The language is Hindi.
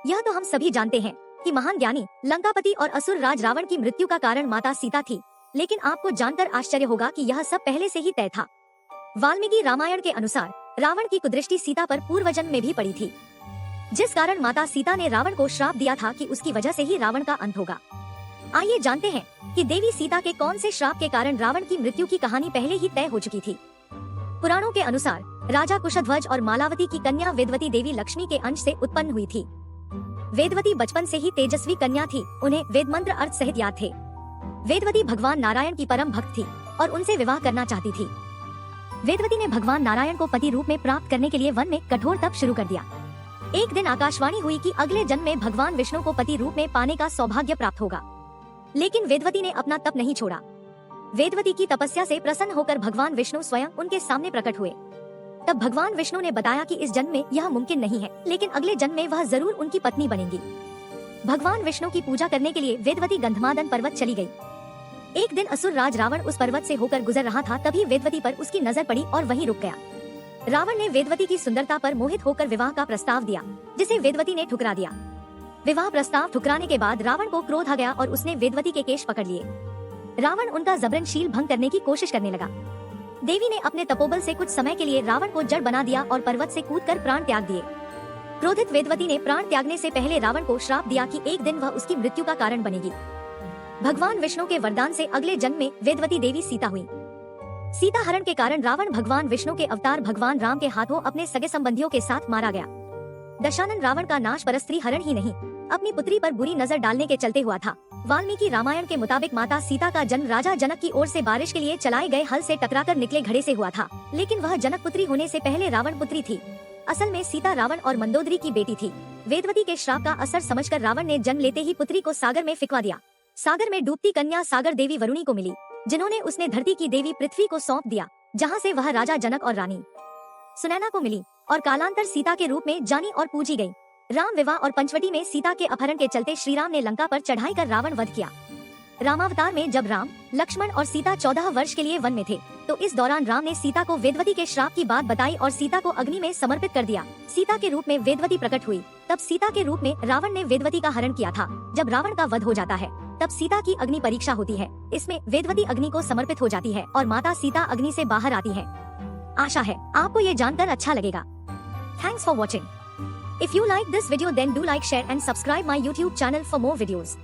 यह तो हम सभी जानते हैं कि महान ज्ञानी लंकापति और असुर राज रावण की मृत्यु का कारण माता सीता थी, लेकिन आपको जानकर आश्चर्य होगा कि यह सब पहले से ही तय था। वाल्मीकि रामायण के अनुसार रावण की कुदृष्टि सीता पर पूर्व जन्म में भी पड़ी थी, जिस कारण माता सीता ने रावण को श्राप दिया था कि उसकी वजह से ही रावण का अंत होगा। आइए जानते हैं कि देवी सीता के कौन से श्राप के कारण रावण की मृत्यु की कहानी पहले ही तय हो चुकी थी। पुराणों के अनुसार राजा कुशध्वज और मालावती की कन्या वेदवती देवी लक्ष्मी के अंश से उत्पन्न हुई थी। वेदवती बचपन से ही तेजस्वी कन्या थी, उन्हें वेद मंत्र अर्थ सहित याद थे। वेदवती भगवान नारायण की परम भक्त थी और उनसे विवाह करना चाहती थी। वेदवती ने भगवान नारायण को पति रूप में प्राप्त करने के लिए वन में कठोर तप शुरू कर दिया। एक दिन आकाशवाणी हुई कि अगले जन्म में भगवान विष्णु को पति रूप में पाने का सौभाग्य प्राप्त होगा, लेकिन वेदवती ने अपना तप नहीं छोड़ा। वेदवती की तपस्या से प्रसन्न होकर भगवान विष्णु स्वयं उनके सामने प्रकट हुए। तब भगवान विष्णु ने बताया कि इस जन्म में यह मुमकिन नहीं है, लेकिन अगले जन्म में वह जरूर उनकी पत्नी बनेंगी। भगवान विष्णु की पूजा करने के लिए वेदवती गंधमादन पर्वत चली गई। एक दिन असुर राज रावण उस पर्वत से होकर गुजर रहा था, तभी वेदवती पर उसकी नजर पड़ी और वहीं रुक गया। रावण ने वेदवती की सुंदरता पर मोहित होकर विवाह का प्रस्ताव दिया, जिसे वेदवती ने ठुकरा दिया। विवाह प्रस्ताव ठुकराने के बाद रावण को क्रोध आ गया और उसने वेदवती के केश पकड़ लिए। रावण उनका जबरनशील भंग करने की कोशिश करने लगा। देवी ने अपने तपोबल से कुछ समय के लिए रावण को जड़ बना दिया और पर्वत से कूदकर प्राण त्याग दिए। क्रोधित वेदवती ने प्राण त्यागने से पहले रावण को श्राप दिया कि एक दिन वह उसकी मृत्यु का कारण बनेगी। भगवान विष्णु के वरदान से अगले जन्म में वेदवती देवी सीता हुई। सीता हरण के कारण रावण भगवान विष्णु के अवतार भगवान राम के हाथों अपने सगे संबंधियों के साथ मारा गया। दशानन रावण का नाश परस्त्री हरण ही नहीं, अपनी पुत्री पर बुरी नजर डालने के चलते हुआ था। वाल्मीकि रामायण के मुताबिक माता सीता का जन्म राजा जनक की ओर से बारिश के लिए चलाए गए हल से टकराकर निकले घड़े से हुआ था, लेकिन वह जनक पुत्री होने से पहले रावण पुत्री थी। असल में सीता रावण और मंदोदरी की बेटी थी। वेदवती के श्राप का असर समझकर रावण ने जन्म लेते ही पुत्री को सागर में फिकवा दिया। सागर में डूबती कन्या सागर देवी वरुणी को मिली, जिन्होंने उसने धरती की देवी पृथ्वी को सौंप दिया, जहाँ से वह राजा जनक और रानी सुनैना को मिली और कालांतर सीता के रूप में जानी और पूजी गई। राम विवाह और पंचवटी में सीता के अपहरण के चलते श्री राम ने लंका पर चढ़ाई कर रावण वध किया। रामावतार में जब राम, लक्ष्मण और सीता 14 वर्ष के लिए वन में थे, तो इस दौरान राम ने सीता को वेदवती के श्राप की बात बताई और सीता को अग्नि में समर्पित कर दिया। सीता के रूप में वेदवती प्रकट हुई, तब सीता के रूप में रावण ने वेदवती का हरण किया था। जब रावण का वध हो जाता है, तब सीता की अग्नि परीक्षा होती है। इसमें वेदवती अग्नि को समर्पित हो जाती है और माता सीता अग्नि से बाहर आती है। आशा है आपको ये जानकर अच्छा लगेगा। Thanks for watching. If you like this video then do like, share and subscribe my YouTube channel for more videos.